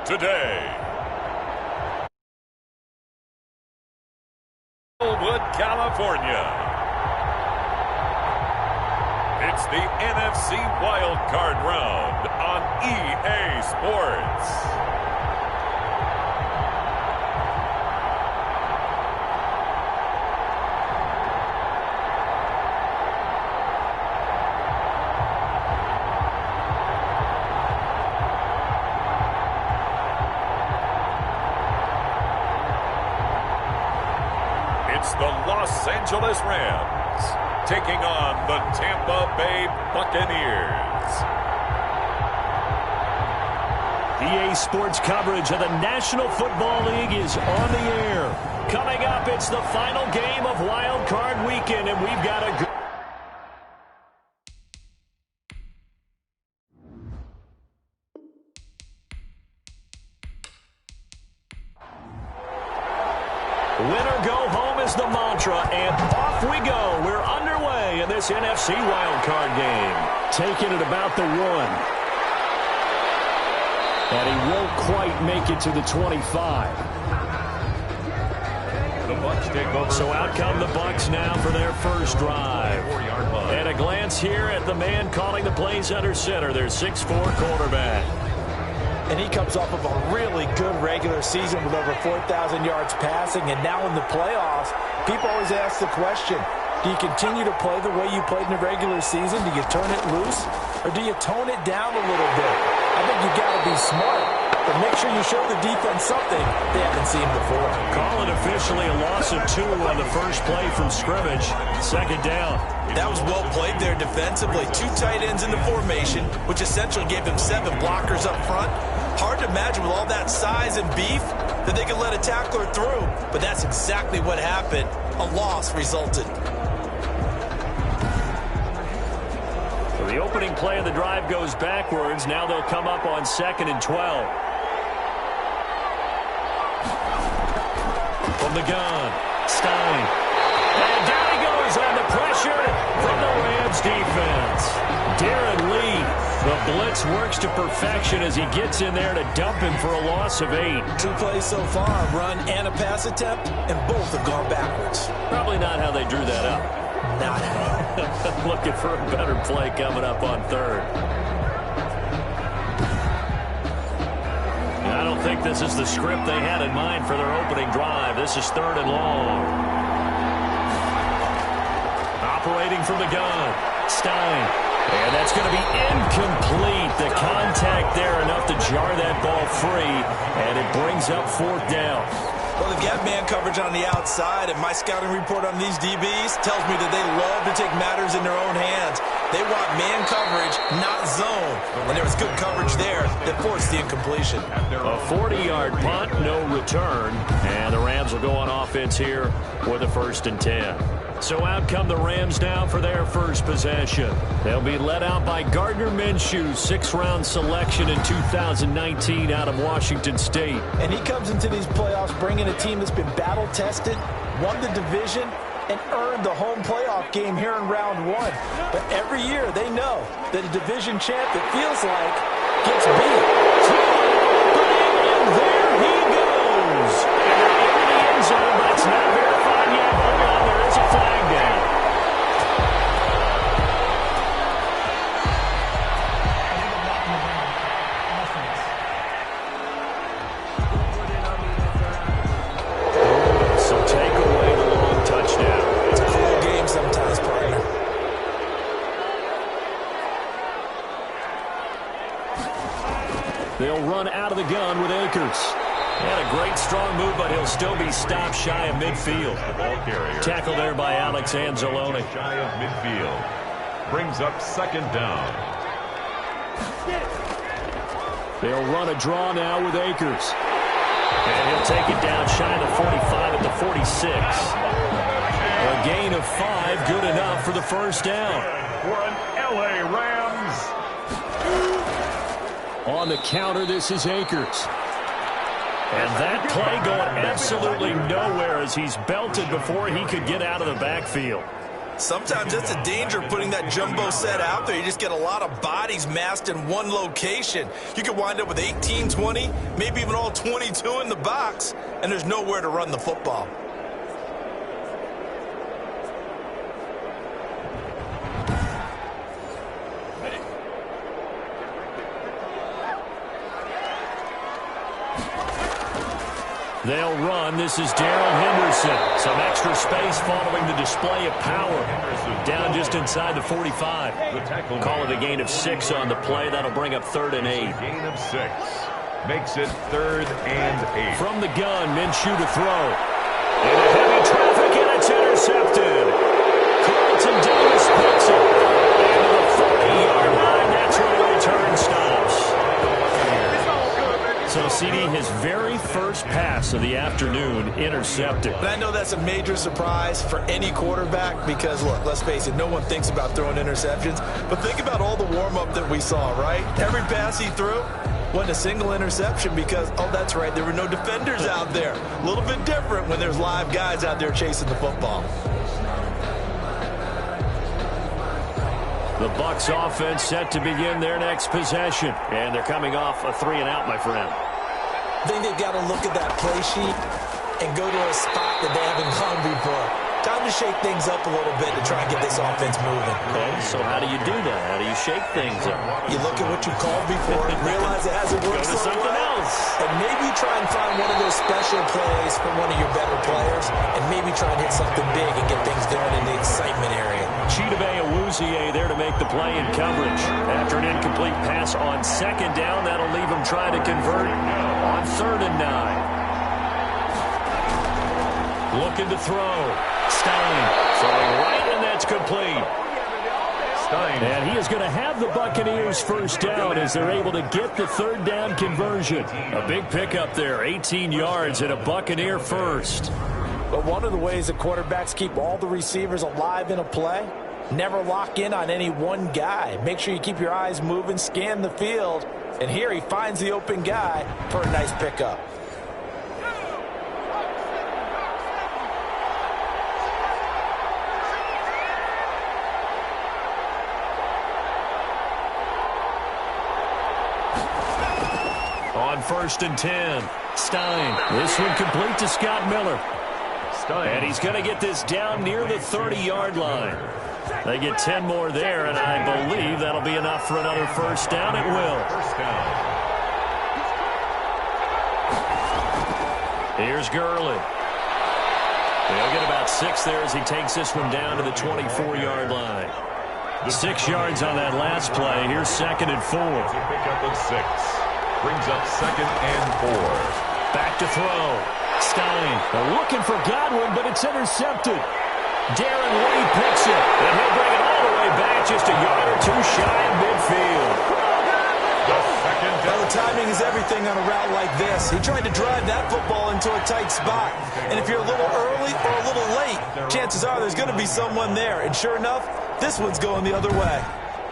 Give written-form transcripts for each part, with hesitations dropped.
today. California. It's the NFC Wildcard round on EA Sports. The Los Angeles Rams taking on the Tampa Bay Buccaneers. EA Sports coverage of the National Football League is on the air. Coming up, it's the final game of Wild Card Weekend, and we've got a winner go home is the mantra, and off we go. We're underway in this NFC wildcard game. Taking it about the 1. And he won't quite make it to the 25. The Bucs take over. So out come the Bucs now for their first drive. And a glance here at the man calling the plays under center, their 6'4" quarterback. And he comes off of a really good regular season with over 4,000 yards passing. And now in the playoffs, people always ask the question, do you continue to play the way you played in the regular season? Do you turn it loose? Or do you tone it down a little bit? I think you've got to be smart. But make sure you show the defense something they haven't seen before. Call it officially a loss of 2 on the first play from scrimmage. Second down. That was well played there defensively. 2 tight ends in the formation, which essentially gave them 7 blockers up front. Hard to imagine with all that size and beef that they could let a tackler through. But that's exactly what happened. A loss resulted. So the opening play of the drive goes backwards. Now they'll come up on 2nd and 12. From the gun, Stein. And down he goes on the pressure from the Rams defense. Darren Lee, the blitz works to perfection as he gets in there to dump him for a loss of 8. 2 plays so far, a run and a pass attempt, and both have gone backwards. Probably not how they drew that up. Not how. Looking for a better play coming up on 3rd. I don't think this is the script they had in mind for their opening drive. This is 3rd and long. Operating from the gun, Stein. And that's going to be incomplete. The contact there enough to jar that ball free, and it brings up 4th down. Well, they've got man coverage on the outside, and my scouting report on these DBs tells me that they love to take matters in their own hands. They want man coverage, not zone. And there was good coverage there that forced the incompletion. A 40-yard punt, no return. And the Rams will go on offense here with a 1st and 10. So out come the Rams now for their first possession. They'll be led out by Gardner Minshew, 6th-round selection in 2019 out of Washington State. And he comes into these playoffs bringing a team that's been battle-tested, won the division, and earned the home playoff game here in round 1. But every year they know that a division champ, it feels like, gets beat. And there he goes. And in the end zone, but it's not verified yet. Hold on, there is a flag down. So take away the long touchdown. It's a cool game sometimes, partner. They'll run out of the gun with Akers. And a great strong move, but he'll still be stopped shy of midfield. Ball carrier. Tackle there by Alex Anzalone. Shy of midfield. Brings up 2nd down. They'll run a draw now with Akers. And he'll take it down shy of the 45 at the 46. A gain of 5, good enough for the 1st down. For an LA Rams. On the counter, this is Akers. And that play going absolutely nowhere as he's belted before he could get out of the backfield. Sometimes that's a danger putting that jumbo set out there. You just get a lot of bodies massed in one location. You could wind up with 18, 20, maybe even all 22 in the box, and there's nowhere to run the football. They'll run. This is Darrell Henderson. Some extra space following the display of power. Down just inside the 45. Call it a gain of 6 on the play. That'll bring up 3rd and 8. Gain of 6. Makes it 3rd and 8. From the gun, Minshew to throw. Into heavy traffic, and it's intercepted. Carlton Davis picks it. Into the 40-yard line. That's where the return stops. So, CD, his very first pass of the afternoon intercepted. And I know that's a major surprise for any quarterback because, look, let's face it, no one thinks about throwing interceptions. But think about all the warm-up that we saw, right? Every pass he threw wasn't a single interception because, oh, that's right, there were no defenders out there. A little bit different when there's live guys out there chasing the football. The Bucs offense set to begin their next possession. And they're coming off a 3-and-out, my friend. I think they've got to look at that play sheet and go to a spot that they haven't gone before. Time to shake things up a little bit to try and get this offense moving. Okay, so how do you do that? How do you shake things up? You look at what you called before and realize it hasn't worked Go to something else. And maybe try and find one of those special plays from one of your better players and maybe try and hit something big and get things going in the excitement area. Chidobe Awuzie there to make the play in coverage. After an incomplete pass on 2nd down, that'll leave him trying to convert on 3rd and 9. Looking to throw. Stein throwing right, and that's complete. Stein. And he is going to have the Buccaneers first down as they're able to get the 3rd down conversion. A big pickup there, 18 yards and a Buccaneer first. But one of the ways the quarterbacks keep all the receivers alive in a play, never lock in on any one guy. Make sure you keep your eyes moving, scan the field. And here he finds the open guy for a nice pickup. On 1st and 10, Stein. This one complete to Scott Miller. Stein. And he's going to get this down near the 30-yard line. They get 10 more there, and I believe that'll be enough for another first down. It will. First down. Here's Gurley. He'll get about 6 there as he takes this one down to the 24-yard line. 6 yards on that last play. Here's 2nd and 4. Pick up of 6. Brings up 2nd and 4. Back to throw. Stein looking for Godwin, but it's intercepted. Darren Lee picks it, and he'll bring it all the way back just a yard or 2 shy of midfield. Well, the timing is everything on a route like this. He tried to drive that football into a tight spot. And if you're a little early or a little late, chances are there's going to be someone there. And sure enough, this one's going the other way.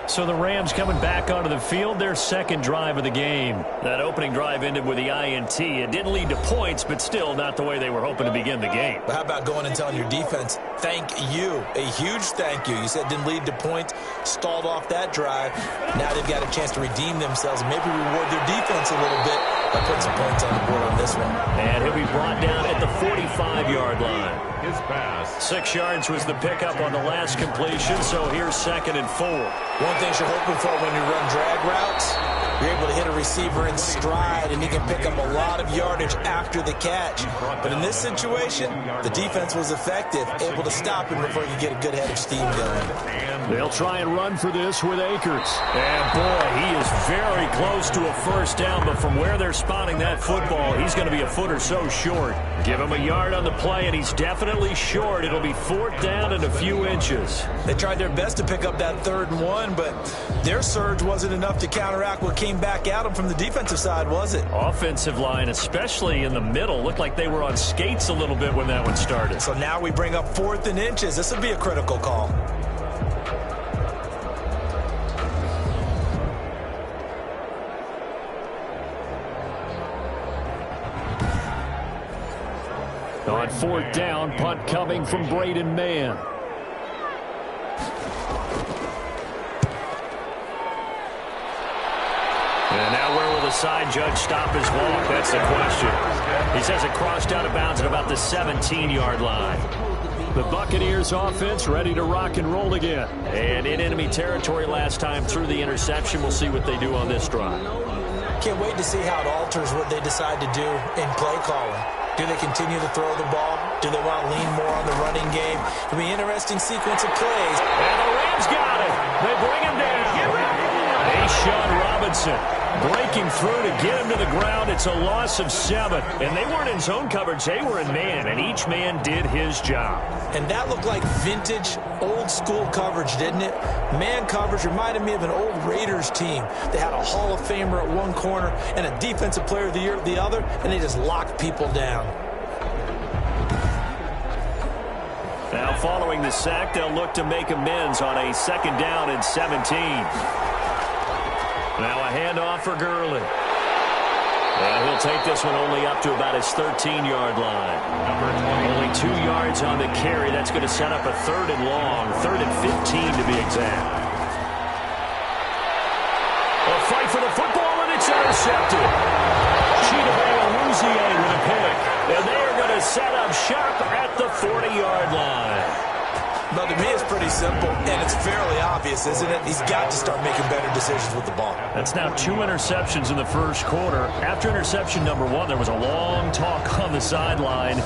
So the Rams coming back onto the field, their 2nd drive of the game. That opening drive ended with the INT. It didn't lead to points, but still not the way they were hoping to begin the game. But how about going and telling your defense, thank you, a huge thank you. You said didn't lead to points, stalled off that drive. Now they've got a chance to redeem themselves and maybe reward their defense a little bit by putting some points on the board on this one. And he'll be brought down at the 45-yard line. His pass. 6 yards was the pickup on the last completion, so here's 2nd and 4. One thing you're hoping for when you run drag routes, you're able to hit a receiver in stride, and he can pick up a lot of yardage after the catch. But in this situation, the defense was effective, able to stop him before he could get a good head of steam going. They'll try and run for this with Akers. And, boy, he is very close to a first down, but from where they're spotting that football, he's going to be a foot or so short. Give him a yard on the play, and he's definitely short. It'll be 4th down and a few inches. They tried their best to pick up that 3rd and 1, but their surge wasn't enough to counteract what came back at them from the defensive side, was it? Offensive line, especially in the middle, looked like they were on skates a little bit when that one started. So now we bring up 4th and inches. This would be a critical call. On 4th down, punt coming from Braden Mann. side judge stop his walk? That's the question. He says it crossed out of bounds at about the 17-yard line. The Buccaneers offense ready to rock and roll again. And in enemy territory last time through the interception. We'll see what they do on this drive. Can't wait to see how it alters what they decide to do in play calling. Do they continue to throw the ball? Do they want to lean more on the running game? It'll be an interesting sequence of plays. And the Rams got it. They bring him down. Sean Robinson breaking through to get him to the ground. It's a loss of 7. And they weren't in zone coverage. They were in man, and each man did his job. And that looked like vintage, old-school coverage, didn't it? Man coverage reminded me of an old Raiders team. They had a Hall of Famer at one corner and a Defensive Player of the Year at the other, and they just locked people down. Now, following the sack, they'll look to make amends on a 2nd down and 17. Now a handoff for Gurley. And he'll take this one only up to about his 13-yard line. Only 2 yards on the carry. That's going to set up a 3rd and long. 3rd and 15 to be exact. A fight for the football, and it's intercepted. Chidobe with a pick. And they are going to set up shop at the 40-yard line. But to me, it's pretty simple, and it's fairly obvious, isn't it? He's got to start making better decisions with the ball. That's now 2 interceptions in the first quarter. After interception number 1, there was a long talk on the sideline,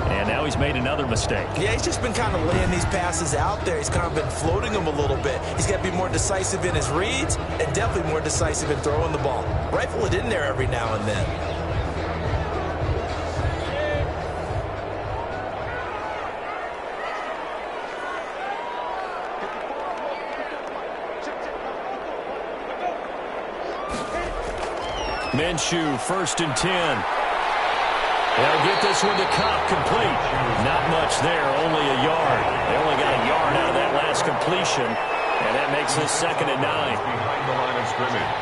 and now he's made another mistake. Yeah, he's just been kind of laying these passes out there. He's kind of been floating them a little bit. He's got to be more decisive in his reads and definitely more decisive in throwing the ball. Rifle it in there every now and then. Minshew, 1st and 10. They'll get this one to Cobb, complete. Not much there, only a yard. They only got a yard out of that last completion, and that makes this 2nd and 9. Behind the line of scrimmage.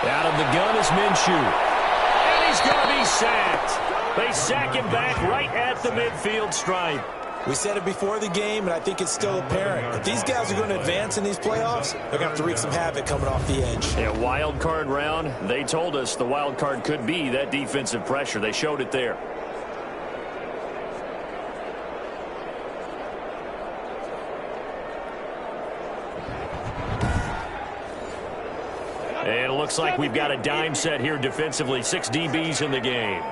Out of the gun is Minshew. And he's going to be sacked. They sack him back right at the midfield stripe. We said it before the game, and I think it's still apparent. If these guys are going to advance in these playoffs, they're going to have to wreak some havoc coming off the edge. Yeah, wild card round. They told us the wild card could be that defensive pressure. They showed it there. And it looks like we've got a dime set here defensively. 6 DBs in the game.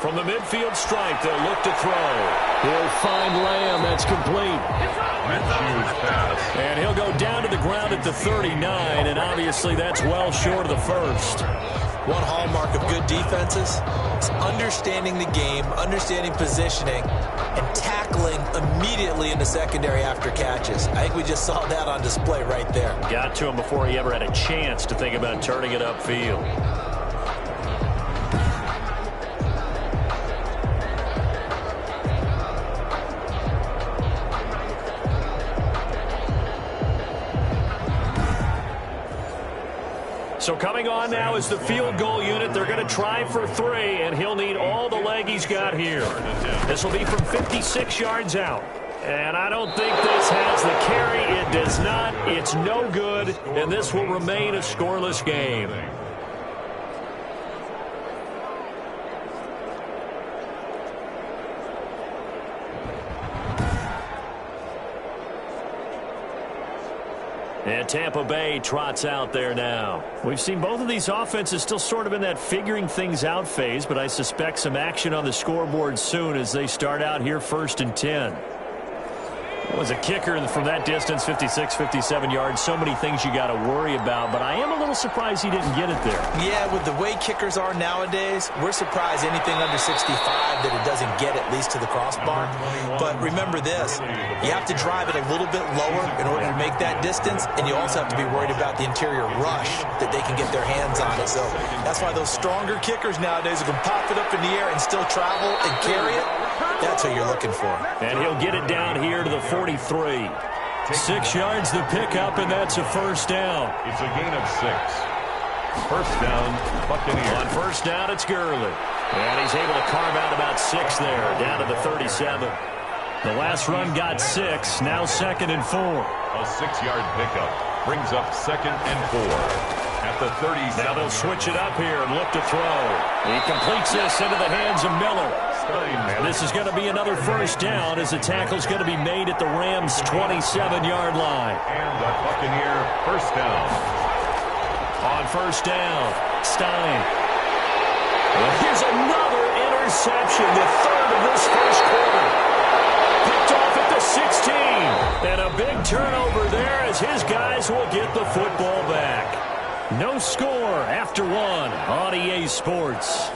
From the midfield stripe, they'll look to throw. He'll find Lamb. That's complete. And he'll go down to the ground at the 39, and obviously that's well short of the first. One hallmark of good defenses is understanding the game, understanding positioning, and tackling immediately in the secondary after catches. I think we just saw that on display right there. Got to him before he ever had a chance to think about turning it upfield. So coming on now is the field goal unit. They're going to try for 3, and he'll need all the leg he's got here. This will be from 56 yards out. And I don't think this has the carry. It does not. It's no good, and this will remain a scoreless game. And Tampa Bay trots out there now. We've seen both of these offenses still sort of in that figuring things out phase, but I suspect some action on the scoreboard soon as they start out here 1st and 10. It was a kicker from that distance, 56, 57 yards. So many things you got to worry about, but I am a little surprised he didn't get it there. Yeah, with the way kickers are nowadays, we're surprised anything under 65 that it doesn't get at least to the crossbar. But remember this, you have to drive it a little bit lower in order to make that distance, and you also have to be worried about the interior rush that they can get their hands on it. So that's why those stronger kickers nowadays can pop it up in the air and still travel and carry it. That's what you're looking for. And he'll get it down here to the 43. 6 yards the pickup, and that's a 1st down. It's a gain of 6. 1st down, Buccaneers. On 1st down, it's Gurley. And he's able to carve out about 6 there, down to the 37. The last run got 6, now 2nd and 4. A 6-yard pickup. Brings up 2nd and 4. At the 37. Now they'll switch it up here and look to throw. He completes this into the hands of Miller. And this is going to be another first down as the tackle's going to be made at the Rams' 27-yard line. And the Buccaneer first down. On first down, Stein. Well, here's another interception, the third of this first quarter. Picked off at the 16. And a big turnover there as his guys will get the football back. No score after one on EA Sports.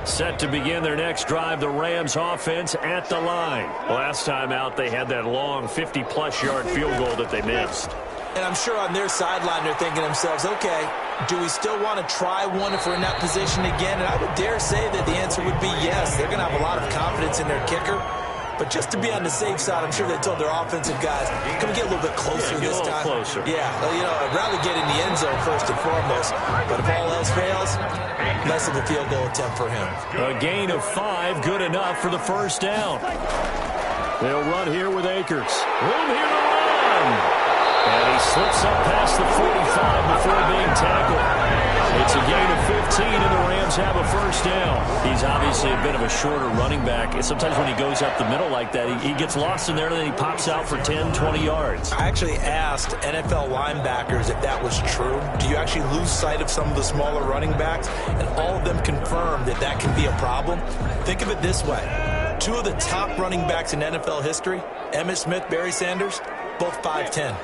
Set to begin their next drive, the Rams offense at the line. Last time out, they had that long 50-plus yard field goal that they missed. And I'm sure on their sideline they're thinking to themselves, okay, do we still want to try one if we're in that position again? And I would dare say that the answer would be yes. They're going to have a lot of confidence in their kicker. But just to be on the safe side, I'm sure they told their offensive guys, can we get a little bit closer this time? Closer. Yeah, well, you know, I'd rather get in the end zone first and foremost. But if all else fails, less of a field goal attempt for him. A gain of 5, good enough for the first down. They'll run here with Akers. Room here to run. And he slips up past the 45 before being tackled. It's a gain of 15, and the Rams have a first down. He's obviously a bit of a shorter running back. And sometimes when he goes up the middle like that, he gets lost in there, and then he pops out for 10, 20 yards. I actually asked NFL linebackers if that was true. Do you actually lose sight of some of the smaller running backs? And all of them confirmed that that can be a problem. Think of it this way. 2 of the top running backs in NFL history, Emmitt Smith, Barry Sanders, both 5'10".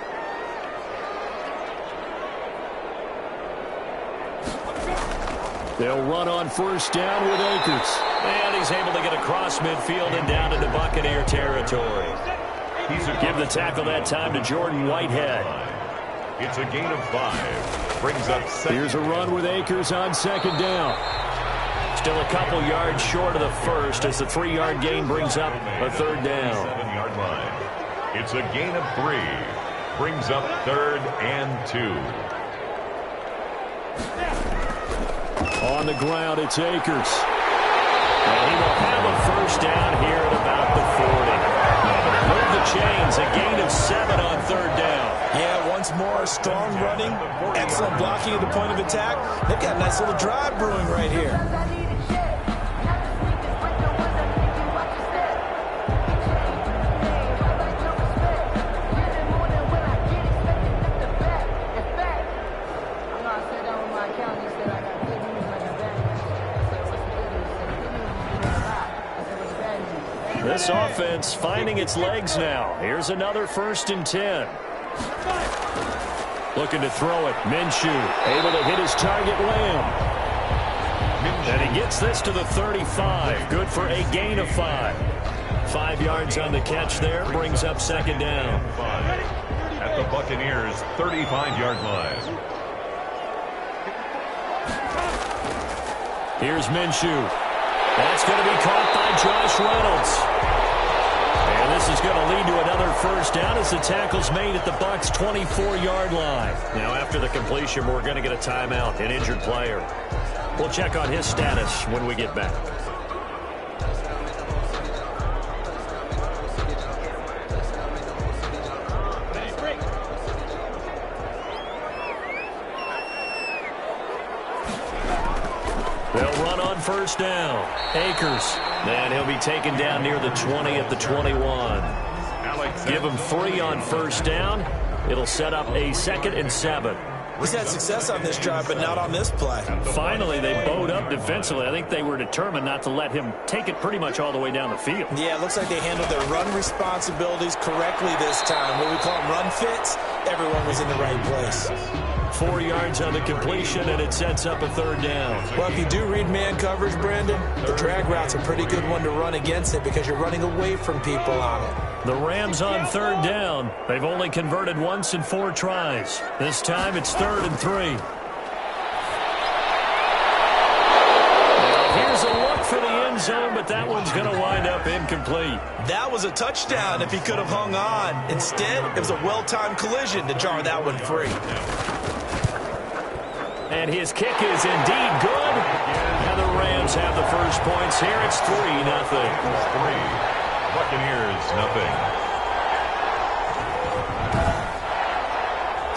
They'll run on first down with Akers. And he's able to get across midfield and down into Buccaneer territory. Give the tackle that time to Jordan Whitehead. It's a gain of 5. Brings up 7. Here's a run with Akers on second down. Still a couple yards short of the first as the 3-yard gain brings up a third down. 7-yard line. It's a gain of 3. Brings up 3rd and 2. On the ground, it's Akers. And he will have a first down here at about the 40. Move the chains, a gain of 7 on third down. Yeah, once more, strong running, excellent blocking at the point of attack. They've got a nice little drive brewing right here. This offense finding its legs now. Here's another 1st and 10. Looking to throw it. Minshew able to hit his target, Lamb. And he gets this to the 35. Good for a gain of 5. 5 yards on the catch there. Brings up second down. At the Buccaneers' 35-yard line. Here's Minshew. That's going to be caught by Josh Reynolds. And this is going to lead to another first down as the tackle's made at the Bucs' 24-yard line. Now, after the completion, we're going to get a timeout, an injured player. We'll check on his status when we get back. They'll run on first down. Akers. And he'll be taken down near the 20 at the 21. Give him 3 on first down. It'll set up a 2nd and 7. He's had success on this drive, but not on this play. Finally, they bowed up defensively. I think they were determined not to let him take it pretty much all the way down the field. Yeah, it looks like they handled their run responsibilities correctly this time. What we call them run fits, everyone was in the right place. 4 yards on the completion, and it sets up a 3rd down. Well, if you do read man coverage, Brandon, the drag route's a pretty good one to run against it because you're running away from people on it. The Rams on 3rd down. They've only converted once in 4 tries. This time it's 3rd and 3. Now here's a look for the end zone, but that one's going to wind up incomplete. That was a touchdown if he could have hung on. Instead, it was a well-timed collision to jar that one free. And his kick is indeed good. And the Rams have the first points here. It's 3-0. 3. Buccaneers, 0.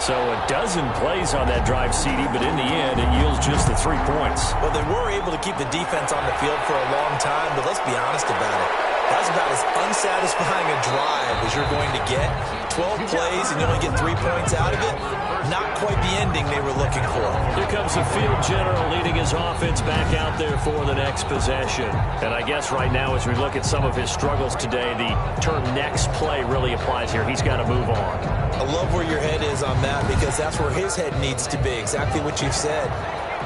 So a dozen plays on that drive, CD, but in the end, it yields just the 3 points. Well, they were able to keep the defense on the field for a long time, but let's be honest about it. That's about as unsatisfying a drive as you're going to get. 12 plays and you only get 3 points out of it. Not quite the ending they were looking for. Here comes the field general leading his offense back out there for the next possession. And I guess right now as we look at some of his struggles today, the term next play really applies here. He's got to move on. I love where your head is on that because that's where his head needs to be. Exactly what you've said.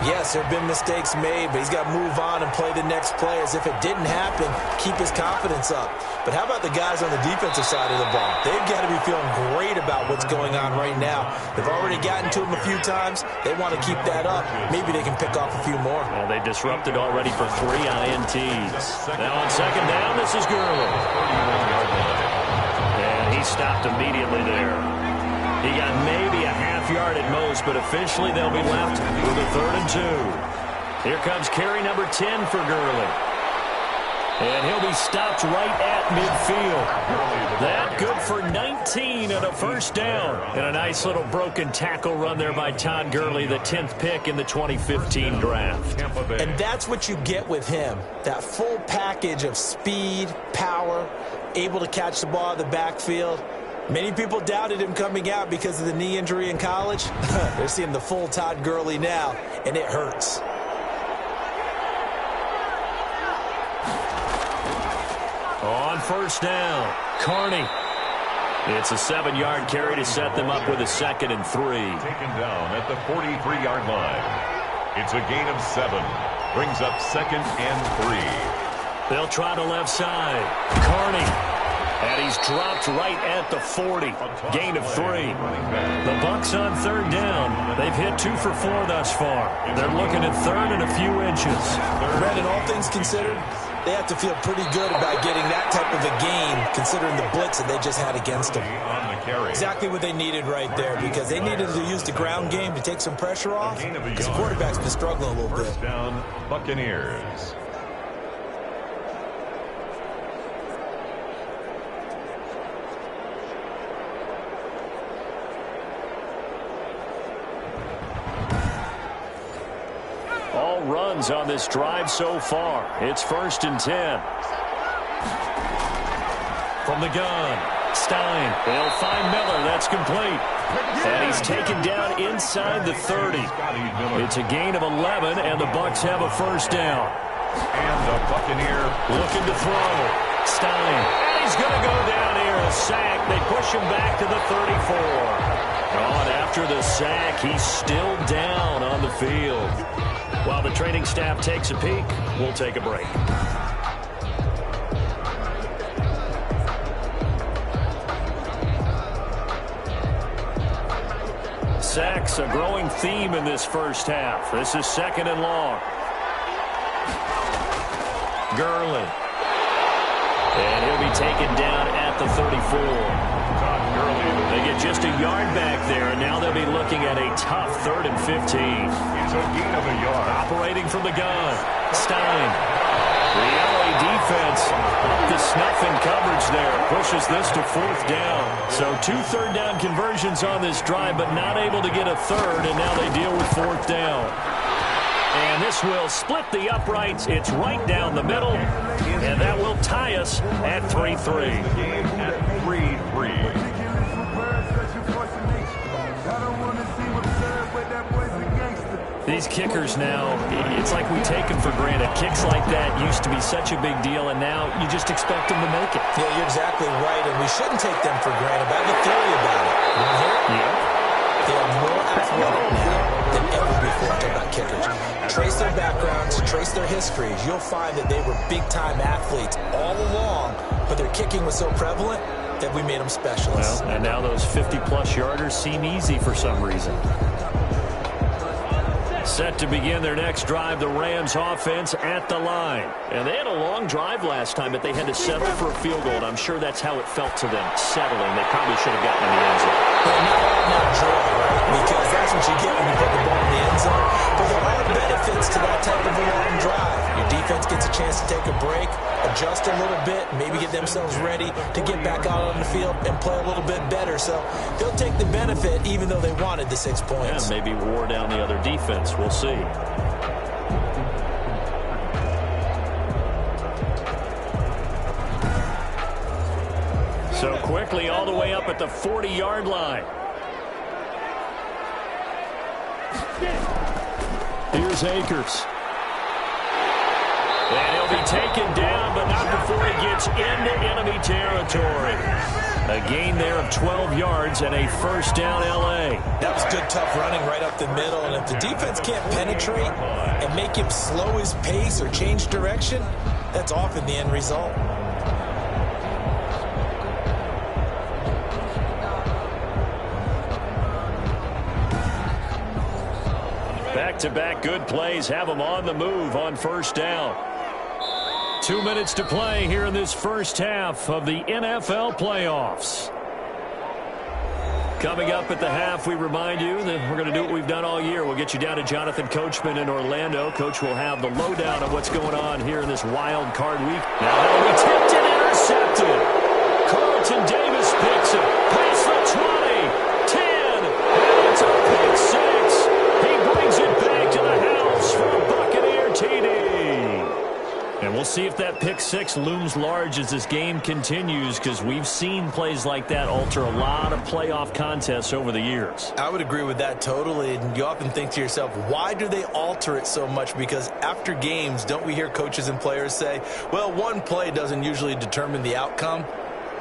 Yes, there have been mistakes made, but he's got to move on and play the next play as if it didn't happen, keep his confidence up. But how about the guys on the defensive side of the ball? They've got to be feeling great about what's going on right now. They've already gotten to him a few times. They want to keep that up. Maybe they can pick off a few more. Well, they disrupted already for 3 INTs. Now on second down, this is Gurley. And he stopped immediately there. He got maybe a half yard at most, but officially they'll be left with a 3rd and 2. Here comes carry number 10 for Gurley. And he'll be stopped right at midfield. That good for 19 and a first down. And a nice little broken tackle run there by Todd Gurley, the 10th pick in the 2015 draft. And that's what you get with him. That full package of speed, power, able to catch the ball in the backfield. Many people doubted him coming out because of the knee injury in college. They're seeing the full Todd Gurley now, and it hurts. On first down, Carney. It's a 7-yard carry to set them up with a 2nd and 3. Taken down at the 43-yard line. It's a gain of 7. Brings up 2nd and 3. They'll try the left side. Carney. And he's dropped right at the 40. Gain of 3. The Bucs on 3rd down. They've hit 2 for 4 thus far. They're looking at 3rd and a few inches. Brandon, all things considered, they have to feel pretty good about getting that type of a gain considering the blitz that they just had against them. Exactly what they needed right there because they needed to use the ground game to take some pressure off because the quarterback's been struggling a little bit. First down, Buccaneers. All runs on this drive so far. It's 1st and 10. From the gun, Stein. They'll find Miller. That's complete. And he's taken down inside the 30. It's a gain of 11, and the Bucs have a first down. And the Buccaneer looking to throw. Stein. And he's going to go down here. A sack. They push him back to the 34. And after the sack, he's still down on the field. While the training staff takes a peek, we'll take a break. Sacks, a growing theme in this first half. This is 2nd and long. Gurley. And he'll be taken down at the 34. They get just a yard back there, and now they'll be looking at a tough 3rd and 15. It's a gain of a yard. Operating from the gun, Stein. The LA defense up to snuff in coverage there. Pushes this to 4th down. So 2 3rd down conversions on this drive, but not able to get a 3rd, and now they deal with 4th down. And this will split the uprights. It's right down the middle, and that will tie us at 3-3. Game at 3-3. These kickers now, it's like we take them for granted. Kicks like that used to be such a big deal, and now you just expect them to make it. Yeah, you're exactly right, and we shouldn't take them for granted. But I have a theory about it. You want to hear it? Yeah. They are more athletic now than ever before. Talking about kickers. Trace their backgrounds, trace their histories. You'll find that they were big-time athletes all along, but their kicking was so prevalent that we made them specialists. Well, and now those 50-plus yarders seem easy for some reason. Set to begin their next drive, the Rams offense at the line. And they had a long drive last time, but they had to settle for a field goal, and I'm sure that's how it felt to them, settling. They probably should have gotten in the end zone. Well, not joy, right? Because that's what you get when you put the ball in the end zone. But there are benefits to that type of a long drive. You're Defense gets a chance to take a break, adjust a little bit, maybe get themselves ready to get back out on the field and play a little bit better. So they'll take the benefit even though they wanted the 6 points. Yeah, maybe wore down the other defense. We'll see. So quickly all the way up at the 40-yard line. Here's Akers. And he'll be taken down, but not before he gets into enemy territory. A gain there of 12 yards and a first down L.A. That was good, tough running right up the middle. And if the defense can't penetrate and make him slow his pace or change direction, that's often the end result. Back-to-back good plays have them on the move on first down. 2 minutes to play here in this first half of the NFL playoffs. Coming up at the half, we remind you that we're going to do what we've done all year. We'll get you down to Jonathan Coachman in Orlando. Coach will have the lowdown of what's going on here in this wild card week. Now that'll be tipped and intercepted. Carlton Davis picks it. Pass for 20, 10, and it's a pick six. He brings it back to the house for a Buccaneer TD. And we'll see if that pick six looms large as this game continues, because we've seen plays like that alter a lot of playoff contests over the years. I would agree with that totally. And you often think to yourself, why do they alter it so much? Because after games, don't we hear coaches and players say, well, one play doesn't usually determine the outcome?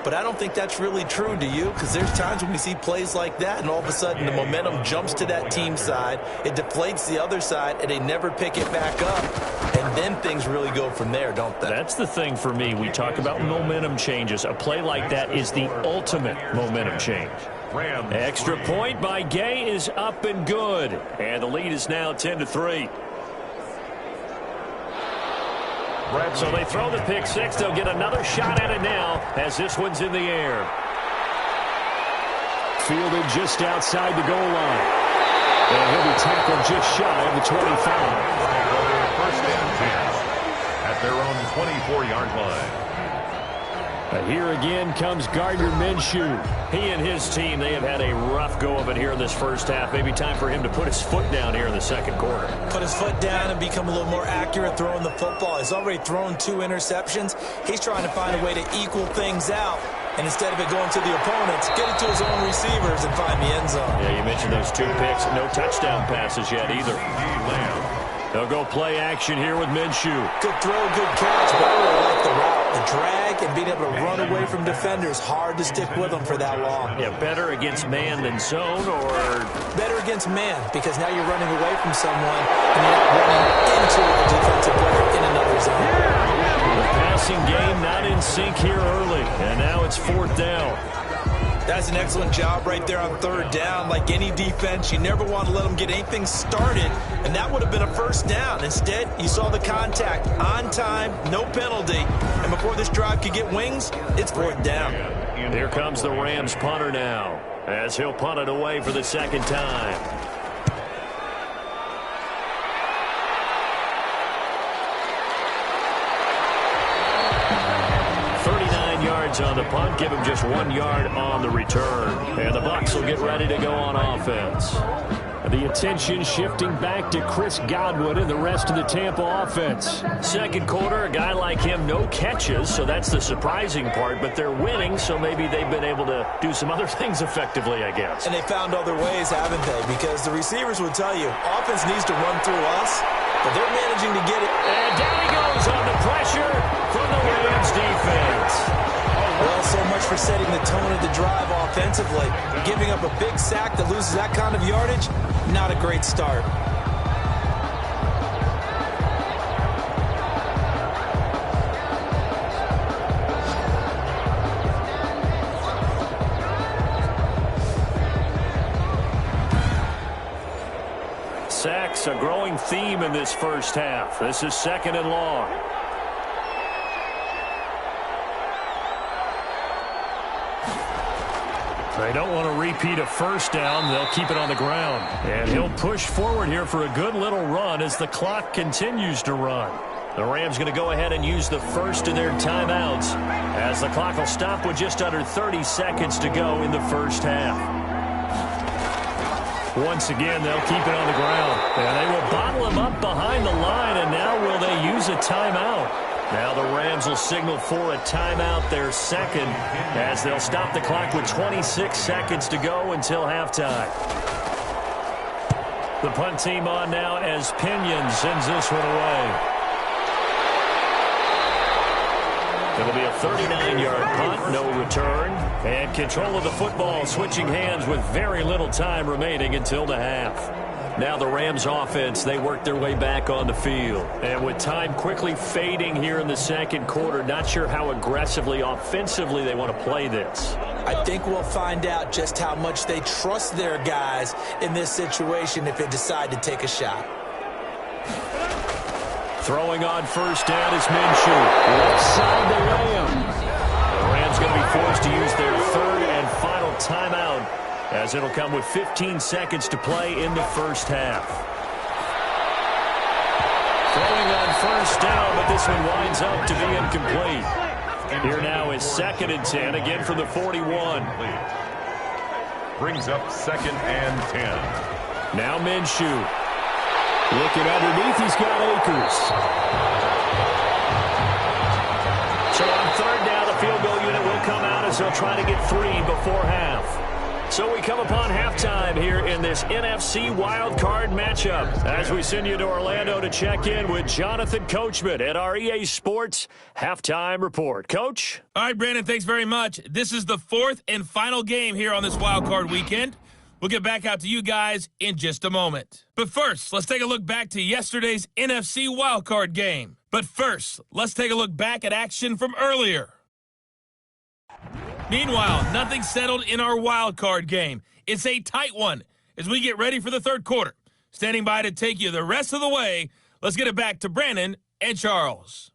But I don't think that's really true, do you? Because there's times when we see plays like that, and all of a sudden the momentum jumps to that team side, it deflates the other side, and they never pick it back up. And then things really go from there, don't they? That's the thing for me. We talk about momentum changes. A play like that is the ultimate momentum change. Extra point by Gay is up and good. And the lead is now 10-3. So they throw the pick six. They'll get another shot at it now as this one's in the air. Fielded just outside the goal line. And he'll be tackled just shy of the 25. First and 10 at their own 24-yard line. Here again comes Gardner Minshew. He and his team, they have had a rough go of it here in this first half. Maybe time for him to put his foot down here in the second quarter. Put his foot down and become a little more accurate throwing the football. He's already thrown 2 interceptions. He's trying to find a way to equal things out. And instead of it going to the opponents, get it to his own receivers and find the end zone. Yeah, you mentioned those 2 picks. No touchdown passes yet either. They'll go play action here with Minshew. Good throw, good catch, but I really like the route. The drag and being able to run away from defenders. Hard to stick with them for that long. Yeah, better against man than zone, or? Better against man, because now you're running away from someone and you're not running into a defensive player in another zone. The passing game not in sync here early, and now it's 4th down. That's an excellent job right there on 3rd down. Like any defense, you never want to let them get anything started, and that would have been a first down. Instead, you saw the contact on time, no penalty, and before this drive could get wings, it's 4th down. Here comes the Rams punter now, as he'll punt it away for the second time. On the punt, give him just 1 yard on the return. And the Bucs will get ready to go on offense. The attention shifting back to Chris Godwin and the rest of the Tampa offense. Second quarter, a guy like him, no catches, so that's the surprising part. But they're winning, so maybe they've been able to do some other things effectively, I guess. And they found other ways, haven't they? Because the receivers would tell you, offense needs to run through us, but they're managing to get it. And down he goes on the pressure from the Rams defense. Well, so much for setting the tone of the drive offensively. Giving up a big sack that loses that kind of yardage, not a great start. Sacks, a growing theme in this first half. This is 2nd and long. They don't want to repeat a first down. They'll keep it on the ground. And he'll push forward here for a good little run as the clock continues to run. The Rams going to go ahead and use the first of their timeouts as the clock will stop with just under 30 seconds to go in the first half. Once again, they'll keep it on the ground. And they will bottle him up behind the line, and now will they use a timeout? Now the Rams will signal for a timeout, their second, as they'll stop the clock with 26 seconds to go until halftime. The punt team on now as Pinion sends this one away. It'll be a 39-yard punt, no return. And control of the football switching hands with very little time remaining until the half. Now the Rams offense, they work their way back on the field. And with time quickly fading here in the second quarter, not sure how aggressively, offensively they want to play this. I think we'll find out just how much they trust their guys in this situation if they decide to take a shot. Throwing on first down is Minshew. Left side to Lamb. The Rams going to be forced to use their third and final timeout as it'll come with 15 seconds to play in the first half. Throwing on first down, but this one winds up to be incomplete. Here now is 2nd and 10, again from the 41. Brings up 2nd and 10. Now Minshew. Looking underneath, he's got Akers. So on third down, the field goal unit will come out as they'll try to get 3 before half. So we come upon halftime here in this NFC Wildcard matchup as we send you to Orlando to check in with Jonathan Coachman at our EA Sports Halftime Report. Coach? All right, Brandon, thanks very much. This is the 4th and final game here on this Wildcard weekend. We'll get back out to you guys in just a moment. But first, let's take a look back to yesterday's NFC wildcard game. But first, let's take a look back at action from earlier. Meanwhile, nothing settled in our wildcard game. It's a tight one as we get ready for the third quarter. Standing by to take you the rest of the way, let's get it back to Brandon and Charles.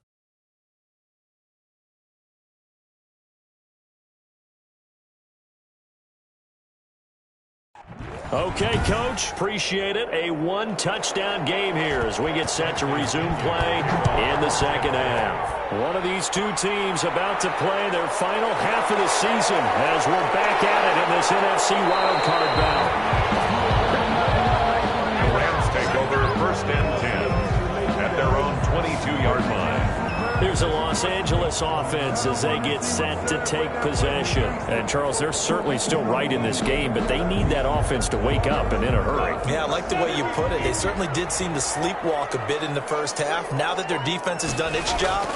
Okay, Coach, appreciate it. A one-touchdown game here as we get set to resume play in the second half. One of these two teams about to play their final half of the season as we're back at it in this NFC wildcard bout. The Rams take over 1st and 10 at their own 22-yard line. Here's a Los Angeles offense as they get set to take possession. And, Charles, they're certainly still right in this game, but they need that offense to wake up and in a hurry. Yeah, I like the way you put it. They certainly did seem to sleepwalk a bit in the first half. Now that their defense has done its job,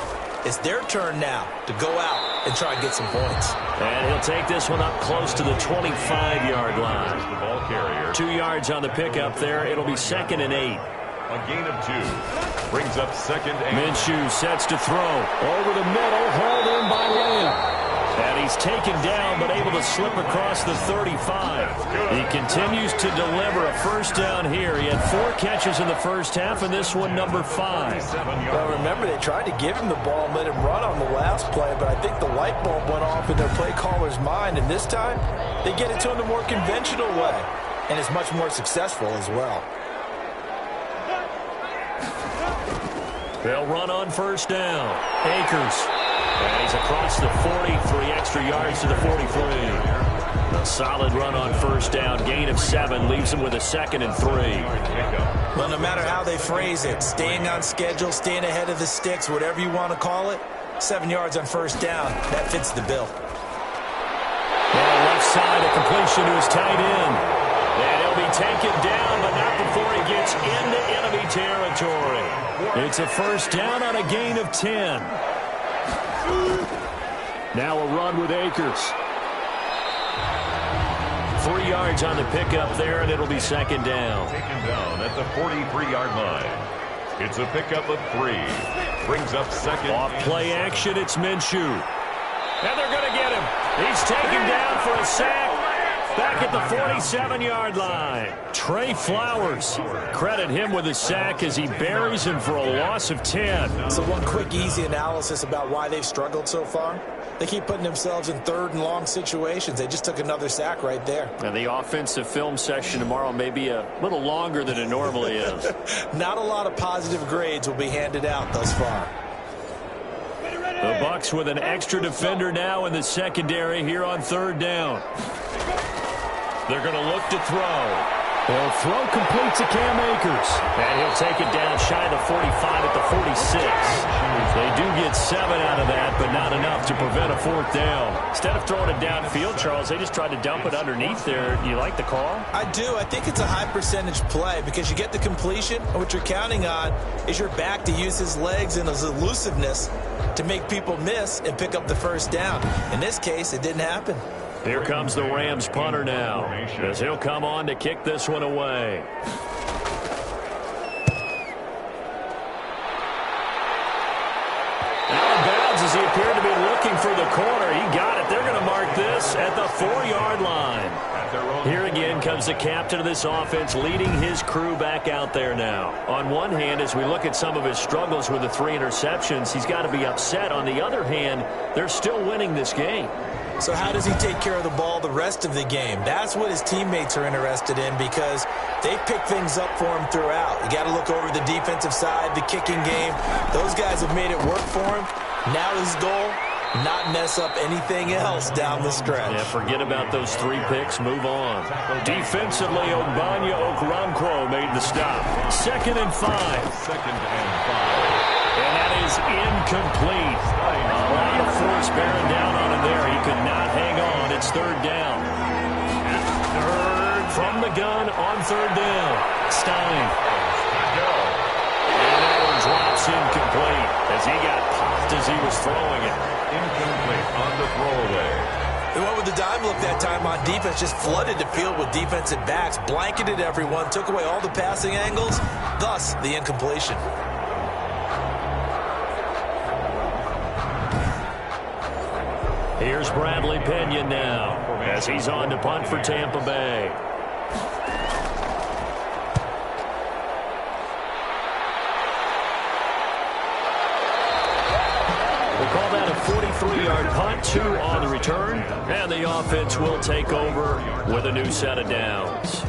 it's their turn now to go out and try and get some points. And he'll take this one up close to the 25-yard line. The ball carrier. 2 yards on the pickup there. It'll be 2nd and 8. A gain of 2. Brings up 2nd and... Minshew sets to throw. Over the middle, hauled in by Lamb. And he's taken down, but able to slip across the 35. He continues to deliver a first down here. He had 4 catches in the first half, and this one number 5. Well, remember, they tried to give him the ball and let him run on the last play, but I think the light bulb went off in their play caller's mind, and this time they get it to him the more conventional way, and it's much more successful as well. They'll run on first down. Akers. And he's across the 40, 3 extra yards to the 43. A solid run on first down. Gain of 7 leaves him with a 2nd and 3. Well, no matter how they phrase it, staying on schedule, staying ahead of the sticks, whatever you want to call it, 7 yards on first down, that fits the bill. Well, left side, a completion to his tight end. And he'll be taken down, but not before he gets into enemy territory. It's a first down on a gain of 10. Now a run with Akers. 3 yards on the pickup there, and it'll be 2nd down. Taken down at the 43-yard line. It's a pickup of 3. Brings up 2nd. Off play action, it's Minshew. And they're going to get him. He's taken down for a sack. back at the 47-yard line. Trey Flowers. Credit him with a sack as he buries him for a loss of 10. So one quick, easy analysis about why they've struggled so far. They keep putting themselves in third and long situations. They just took another sack right there. And the offensive film session tomorrow may be a little longer than it normally is. Not a lot of positive grades will be handed out thus far. The Bucs with an extra defender now in the secondary here on third down. They're going to look to throw. They'll throw complete to Cam Akers. And he'll take it down shy of the 45 at the 46. They do get 7 out of that, but not enough to prevent a fourth down. Instead of throwing it downfield, Charles, they just tried to dump it underneath there. You like the call? I do. I think it's a high percentage play because you get the completion, and what you're counting on is your back to use his legs and his elusiveness to make people miss and pick up the first down. In this case, it didn't happen. Here comes the Rams punter now, as he'll come on to kick this one away. Out of bounds as he appeared to be looking for the corner. He got it. They're going to mark this at the 4-yard line. Here again comes the captain of this offense leading his crew back out there now. On one hand, as we look at some of his struggles with the 3 interceptions, he's got to be upset. On the other hand, they're still winning this game. So how does he take care of the ball the rest of the game? That's what his teammates are interested in because they pick things up for him throughout. You got to look over the defensive side, the kicking game. Those guys have made it work for him. Now his goal, not mess up anything else down the stretch. Yeah, forget about those 3 picks. Move on. Defensively, Ogbanya Okoronkwo made the stop. 2nd and 5. 2nd and 5. And that is incomplete. A lot of force bearing down on him there. He could not hang on. It's 3rd down. Third from the gun on 3rd down. Stein. And that one drops incomplete as he got popped as he was throwing it. Incomplete on the throwaway. They went with the dime look that time on defense, just flooded the field with defensive backs, blanketed everyone, took away all the passing angles, thus the incompletion. Here's Bradley Pinion now as he's on to punt for Tampa Bay. We'll call that a 43-yard punt, 2 on the return, and the offense will take over with a new set of downs.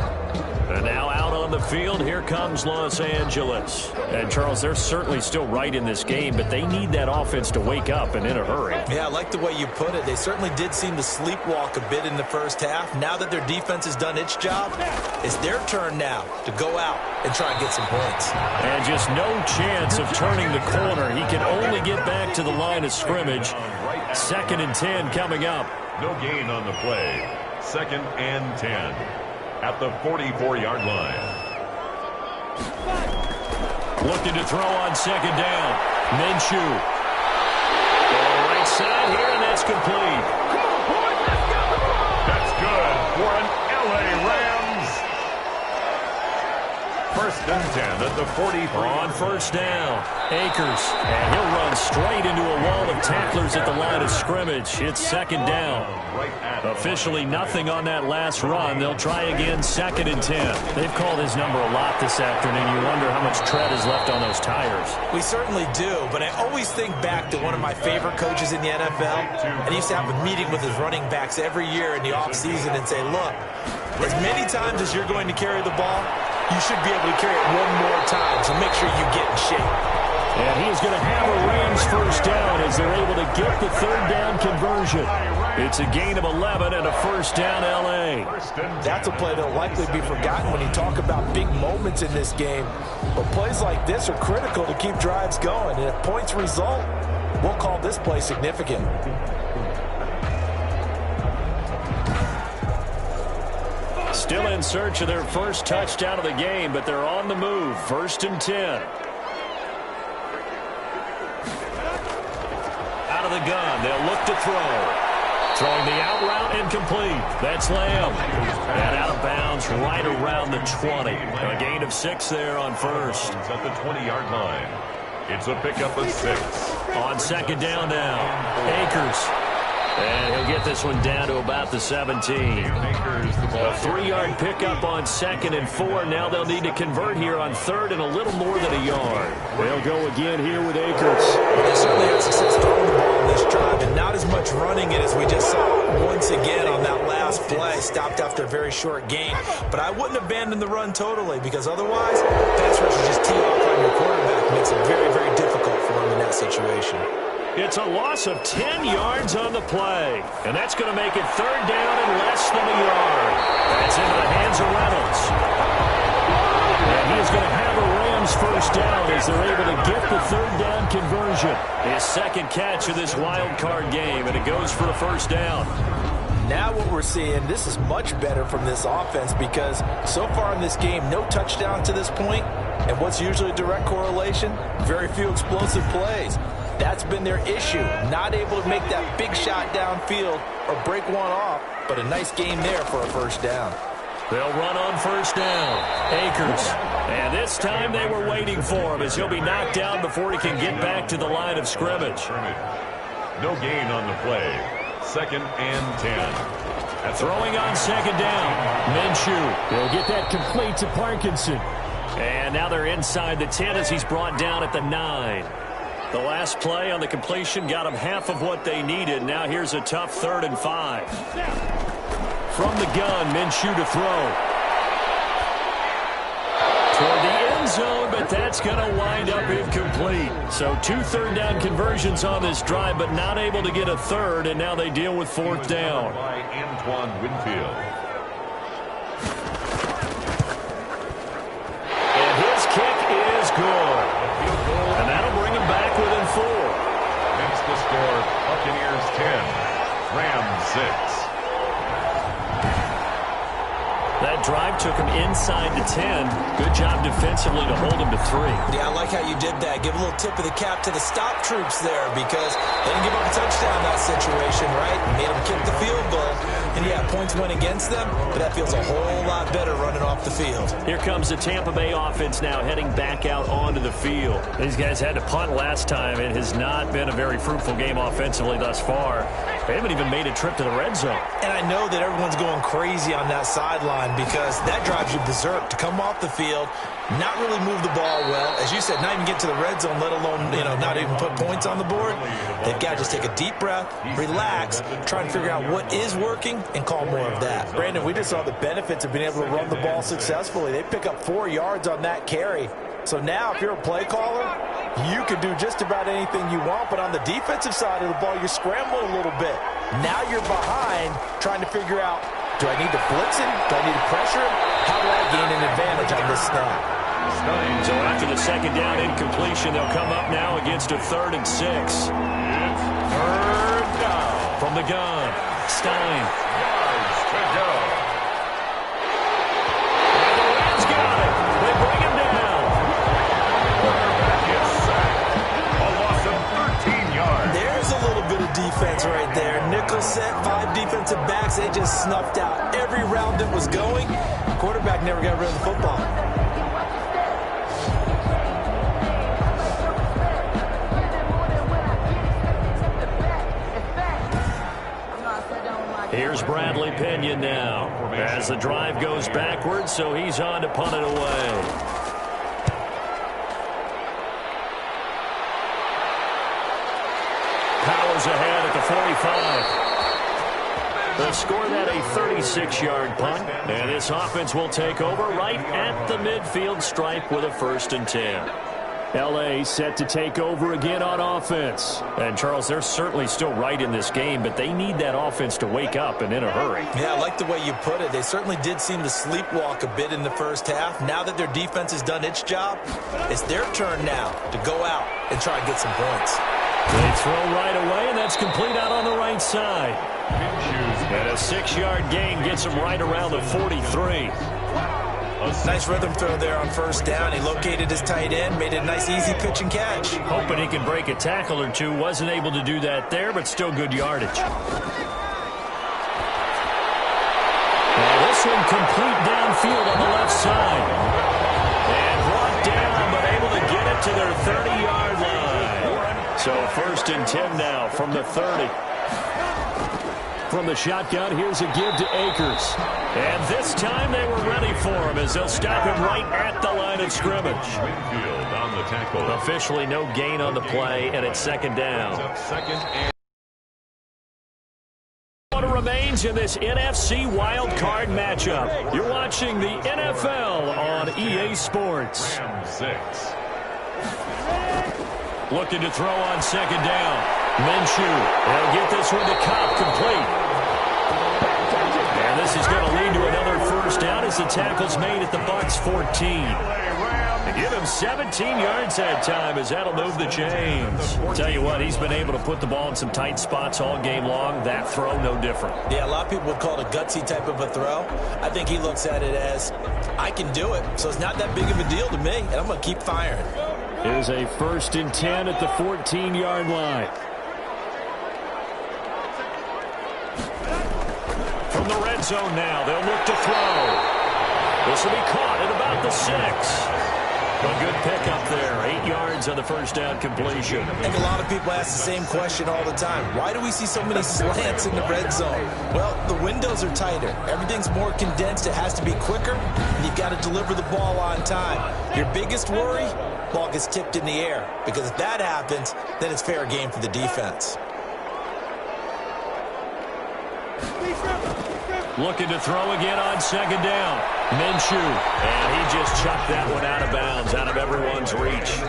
And now out on the field, here comes Los Angeles. And, Charles, they're certainly still right in this game, but they need that offense to wake up and in a hurry. Yeah, I like the way you put it. They certainly did seem to sleepwalk a bit in the first half. Now that their defense has done its job, it's their turn now to go out and try and get some points. And just no chance of turning the corner. He can only get back to the line of scrimmage. 2nd and 10 coming up. No gain on the play. 2nd and 10. At the 44-yard line. Looking to throw on 2nd down. Minshew. On the right side here, and that's complete. That's good for an LA Rams. 1st and 10 at the 43. On 1st down, Akers. And he'll run straight into a wall of tacklers at the line of scrimmage. It's 2nd down. Officially nothing on that last run. They'll try again 2nd and 10. They've called his number a lot this afternoon. You wonder how much tread is left on those tires. We certainly do, but I always think back to one of my favorite coaches in the NFL, and he used to have a meeting with his running backs every year in the offseason and say, look, as many times as you're going to carry the ball, you should be able to carry it one more time, so make sure you get in shape. And he's going to have a Rams 1st down as they're able to get the 3rd down conversion. It's a gain of 11 and a 1st down L.A. That's a play that'll likely be forgotten when you talk about big moments in this game. But plays like this are critical to keep drives going. And if points result, we'll call this play significant. Still in search of their first touchdown of the game, but they're on the move. 1st and 10. Out of the gun, they'll look to throw. Throwing the out route incomplete. That's Lamb. And out of bounds right around the 20. A gain of 6 there on 1st. At the 20-yard line. It's a pickup of 6. On 2nd down now. Akers. And he'll get this one down to about the 17. A 3-yard pickup on 2nd and 4. Now they'll need to convert here on 3rd and a little more than a yard. They'll go again here with Akers. They certainly had success throwing the ball in this drive, and not as much running it as we just saw once again on that last play. Stopped after a very short gain. But I wouldn't abandon the run totally, because otherwise, pass rush will just tee off on your quarterback. Makes it very, very difficult for him in that situation. It's a loss of 10 yards on the play. And that's going to make it 3rd down and less than a yard. That's into the hands of Reynolds. And he is going to have a Rams first down as they're able to get the 3rd down conversion. His 2nd catch of this wild card game, and it goes for a first down. Now what we're seeing, this is much better from this offense, because so far in this game, no touchdown to this point. And what's usually a direct correlation? Very few explosive plays. That's been their issue. Not able to make that big shot downfield or break one off, but a nice game there for a first down. They'll run on first down. Akers. And this time they were waiting for him, as he'll be knocked down before he can get back to the line of scrimmage. No gain on the play. 2nd and 10. Throwing on 2nd down. Minshew. He'll get that complete to Parkinson. And now they're inside the 10 as he's brought down at the 9. The last play on the completion got them half of what they needed. Now here's a tough 3rd and 5. From the gun, Minshew to throw. Toward the end zone, but that's going to wind up incomplete. So 2 3rd down conversions on this drive, but not able to get a 3rd, and now they deal with 4th down. By Antoine Winfield. And his kick is good. And that'll bring him back within 4. Makes the score Buccaneers 10, Rams 6. That drive took him inside the 10. Good job defensively to hold him to 3. Yeah, I like how you did that. Give a little tip of the cap to the stop troops there, because they didn't give up a touchdown in that situation, right? Made them kick the field goal. And yeah, points went against them, but that feels a whole lot better running off the field. Here comes the Tampa Bay offense now heading back out onto the field. These guys had to punt last time. It has not been a very fruitful game offensively thus far. They haven't even made a trip to the red zone. And I know that everyone's going crazy on that sideline, because that drives you berserk to come off the field, not really move the ball well. As you said, not even get to the red zone, let alone, not even put points on the board. They've got to just take a deep breath, relax, try and figure out what is working, and call more of that. Brandon, we just saw the benefits of being able to run the ball successfully. They pick up 4 yards on that carry. So now, if you're a play caller, you can do just about anything you want, but on the defensive side of the ball, you're scrambling a little bit. Now you're behind, trying to figure out, do I need to blitz him? Do I need to pressure him? How do I gain an advantage on this snap? So after the 2nd down incompletion, they'll come up now against a 3rd and 6. It's 3rd down. From the gun, Stein. Yards to go. And the Rams got it. They bring him down. Quarterback is sacked. A loss of 13 yards. There's a little bit of defense right there. Nickel set, 5 defensive backs. They just snuffed out every round that was going. Quarterback never got rid of the football. Here's Bradley Pinion now as the drive goes backwards, so he's on to punt it away. Powers ahead at the 45. They'll score that a 36-yard punt, and this offense will take over right at the midfield stripe with a 1st and 10. L.A. set to take over again on offense. And, Charles, they're certainly still right in this game, but they need that offense to wake up and in a hurry. Yeah, I like the way you put it. They certainly did seem to sleepwalk a bit in the first half. Now that their defense has done its job, it's their turn now to go out and try and get some points. They throw right away, and that's complete out on the right side. And a 6-yard gain gets him right around the 43. Nice rhythm throw there on 1st down. He located his tight end, made it a nice easy pitch and catch. Hoping he could break a tackle or two. Wasn't able to do that there, but still good yardage. And this one complete downfield on the left side. And brought down, but able to get it to their 30-yard line. So 1st and 10 now from the 30. From the shotgun, here's a give to Akers. And this time they were ready for him as they'll stop him right at the line of scrimmage. Winfield on the tackle. Officially no gain on the play, and it's second down. What remains in this NFC Wildcard matchup. You're watching the NFL on EA Sports. 6. Looking to throw on second down. Minshew. They'll get this one to Cobb, complete. And this is going to lead to another first down as the tackle's made at the Bucs 14. They give him 17 yards that time as that'll move the chains. Tell you what, he's been able to put the ball in some tight spots all game long. That throw, no different. Yeah, a lot of people would call it a gutsy type of a throw. I think he looks at it as, I can do it, so it's not that big of a deal to me, and I'm going to keep firing. Here's a 1st and 10 at the 14-yard line. From the red zone now, they'll look to throw. This will be caught at about the 6. A good pickup there. 8 yards on the first down completion. I think a lot of people ask the same question all the time. Why do we see so many slants in the red zone? Well, the windows are tighter. Everything's more condensed. It has to be quicker, and you've got to deliver the ball on time. Your biggest worry, ball gets tipped in the air, because if that happens, then it's fair game for the defense. Looking to throw again on second down. Minshew. And he just chucked that one out of bounds, out of everyone's reach.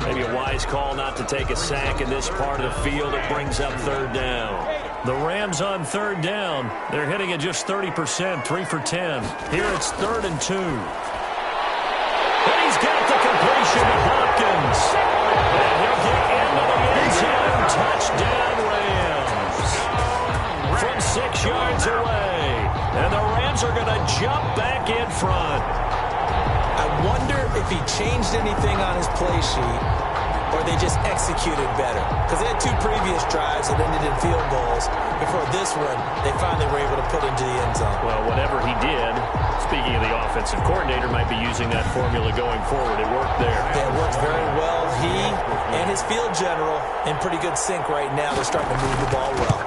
Maybe a wise call not to take a sack in this part of the field. It brings up third down. The Rams on third down. They're hitting at just 30%, 3 for 10. Here it's 3rd and 2. And he's got the completion to Hopkins. And he'll get into the end zone. Touchdown, Rams. From 6 yards away. And the Rams are going to jump back in front. I wonder if he changed anything on his play sheet or they just executed better. Because they had 2 previous drives that ended in field goals. Before this one, they finally were able to put into the end zone. Well, whatever he did, speaking of the offensive coordinator, might be using that formula going forward. It worked there. Yeah, it worked very well. He and his field general in pretty good sync right now. They're starting to move the ball well.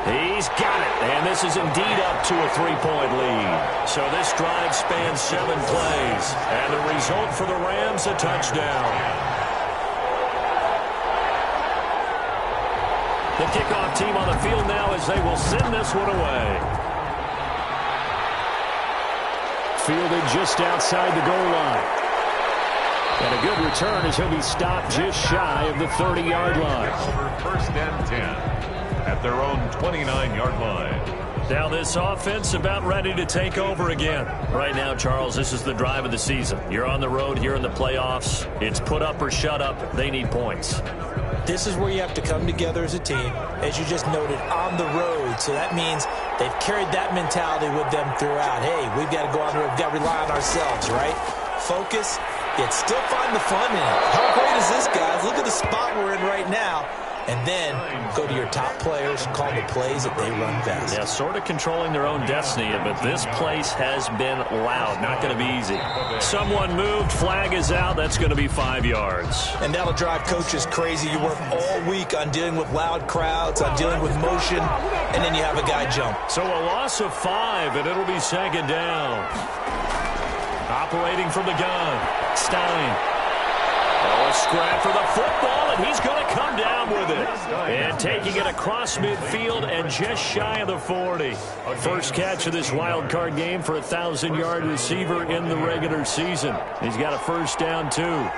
He's got it, and this is indeed up to a 3-point lead. So this drive spans 7 plays, and the result for the Rams, a touchdown. The kickoff team on the field now as they will send this one away. Fielded just outside the goal line. And a good return as he'll be stopped just shy of the 30-yard line. For 1st and 10. At their own 29-yard line. Now this offense about ready to take over again. Right now, Charles, this is the drive of the season. You're on the road here in the playoffs. It's put up or shut up. They need points. This is where you have to come together as a team, as you just noted, on the road. So that means they've carried that mentality with them throughout. Hey, we've got to go on the road. We've got to rely on ourselves, right? Focus, yet still find the fun in it. How great is this, guys? Look at the spot we're in right now. And then go to your top players, call the plays that they run best. Yeah, sort of controlling their own destiny, but this place has been loud. Not going to be easy. Someone moved, flag is out. That's going to be 5 yards. And that'll drive coaches crazy. You work all week on dealing with loud crowds, on dealing with motion, and then you have a guy jump. So a loss of 5, and it'll be second down. Operating from the gun, Stein. Oh, a scrap for the football, and he's going to come down with it. And taking it across midfield and just shy of the 40. First catch of this wild card game for a 1,000-yard receiver in the regular season. He's got a first down, too.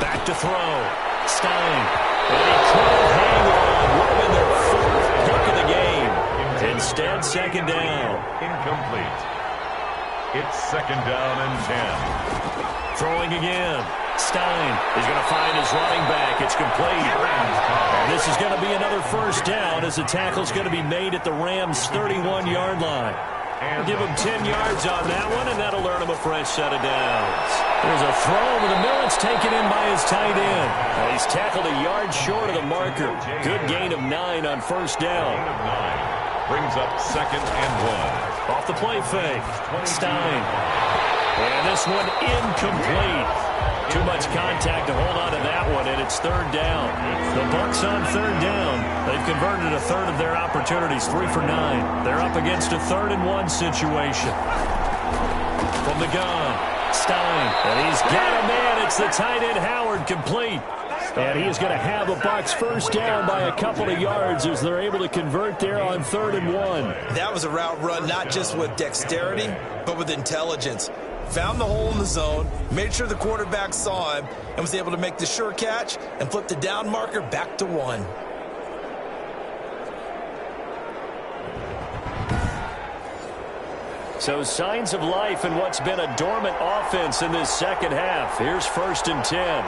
Back to throw. Stein. And he couldn't hang on. Would have been their 4th pick of the game. Instead, second down. Incomplete. It's second down and 10. Throwing again. Stein is going to find his running back. It's complete. And this is going to be another first down as the tackle's going to be made at the Rams' 31-yard line. We'll give him 10 yards on that one, and that'll earn him a fresh set of downs. There's a throw over the middle. It's taken in by his tight end. And he's tackled a yard short of the marker. Good gain of 9 on first down. Brings up second and 1. Off the play fake. Stein. And this one incomplete. Too much contact to hold on to that one, and it's third down. The Bucs on third down. They've converted a third of their opportunities, 3 for 9. They're up against a 3rd-and-1 situation. From the gun, Stein, and he's got a man. It's the tight end Howard, complete. And he is going to have a Bucs first down by a couple of yards as they're able to convert there on 3rd and 1. That was a route run not just with dexterity, but with intelligence. Found the hole in the zone, made sure the quarterback saw him, and was able to make the sure catch and flip the down marker back to 1. So signs of life in what's been a dormant offense in this second half. Here's 1st and 10.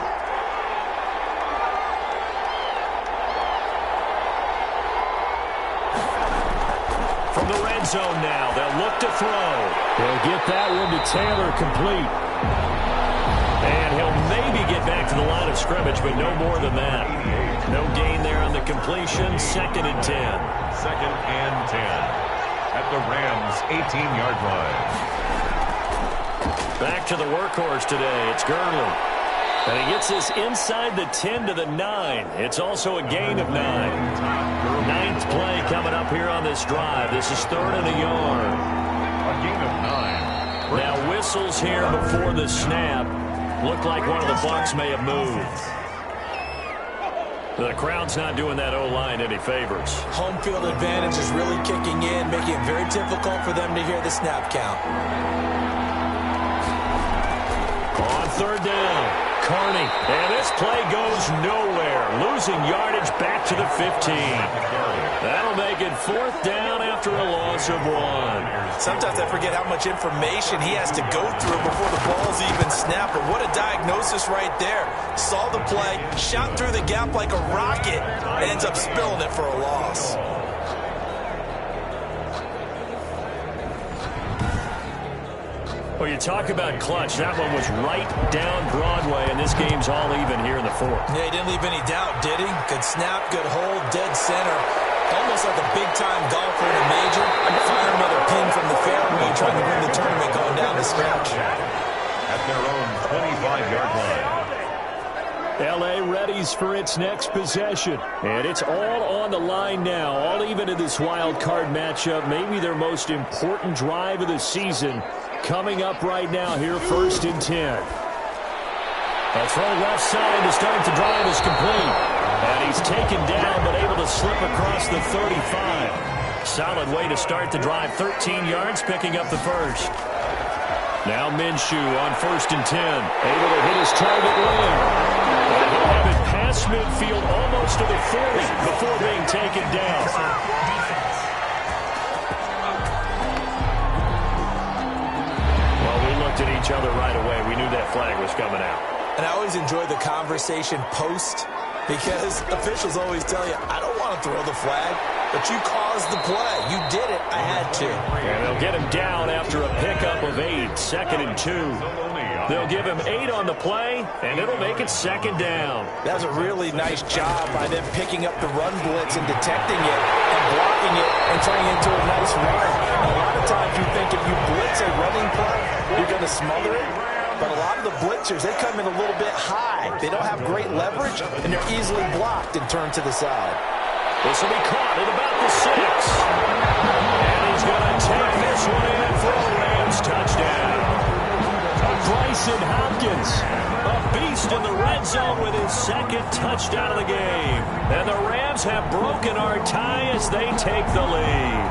From the red zone now, they'll look to throw. They'll get that one to Taylor, complete. And he'll maybe get back to the line of scrimmage, but no more than that. No gain there on the completion. 2nd and 10. 2nd and 10. At the Rams' 18-yard line. Back to the workhorse today. It's Gurley. And he gets this inside the 10 to the 9. It's also a gain of 9. 9th play coming up here on this drive. This is 3rd and a yard. A gain of 9. Now whistles here before the snap. Looked like one of the Bucs may have moved. The crowd's not doing that O-line any favors. Home field advantage is really kicking in, making it very difficult for them to hear the snap count. On 3rd down, Carney. And this play goes nowhere. Losing yardage back to the 15. That'll make it 4th down after a loss of 1. Sometimes I forget how much information he has to go through before the ball's even snapped. But what a diagnosis right there. Saw the play, shot through the gap like a rocket, and ends up spilling it for a loss. Well, you talk about clutch. That one was right down Broadway, and this game's all even here in the 4th. Yeah, he didn't leave any doubt, did he? Good snap, good hold, dead center. Almost like a big-time golfer in a major. Fire another pin from the fairway, trying to win the tournament going down the stretch. At their own 25-yard line. L.A. readies for its next possession. And it's all on the line now, all even in this wild card matchup. Maybe their most important drive of the season coming up right now here, 1st and 10. A throw left side to start the drive is complete. And he's taken down but able to slip across the 35. Solid way to start the drive. 13 yards, picking up the first. Now Minshew on 1st and 10. Able to hit his target lane. And he'll have it past midfield almost to the 40 before being taken down. Well, we looked at each other right away. We knew that flag was coming out. And I always enjoy the conversation post, because officials always tell you, I don't want to throw the flag, but you caused the play. You did it. I had to. And they'll get him down after a pickup of 8. 2nd and 2. They'll give him 8 on the play, and it'll make it 2nd down. That was a really nice job by them picking up the run blitz and detecting it and blocking it and turning it into a nice run. A lot of times you think if you blitz a running play, you're going to smother it. But a lot of the blitzers, they come in a little bit high. They don't have great leverage, and they're easily blocked and turned to the side. This will be caught at about the 6. And he's going to take this one in for a Rams touchdown. Bryson Hopkins, a beast in the red zone with his 2nd touchdown of the game. And the Rams have broken our tie as they take the lead.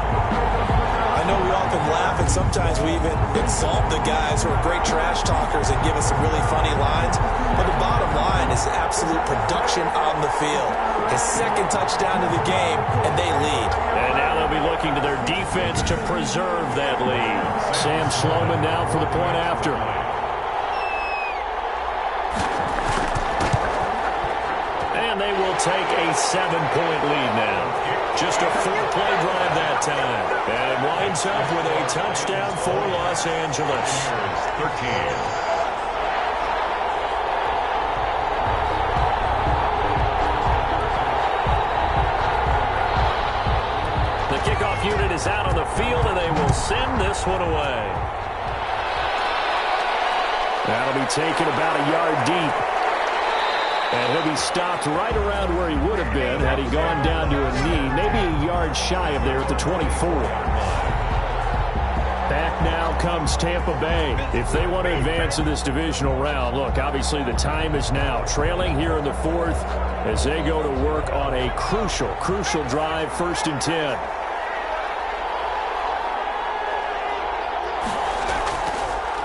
I know we often laugh, and sometimes we even insult the guys who are great trash talkers and give us some really funny lines. But the bottom line is absolute production on the field. His 2nd touchdown of the game, and they lead. And now they'll be looking to their defense to preserve that lead. Sam Sloman now for the point after. And they will take a 7-point lead now. Just a 4-play drive that time. And it winds up with a touchdown for Los Angeles. 13. The kickoff unit is out on the field, and they will send this one away. That'll be taken about a yard deep. And he'll be stopped right around where he would have been had he gone down to a knee, maybe a yard shy of there at the 24. Back now comes Tampa Bay. If they want to advance in this divisional round, look, obviously the time is now. Trailing here in the fourth as they go to work on a crucial drive, 1st and 10.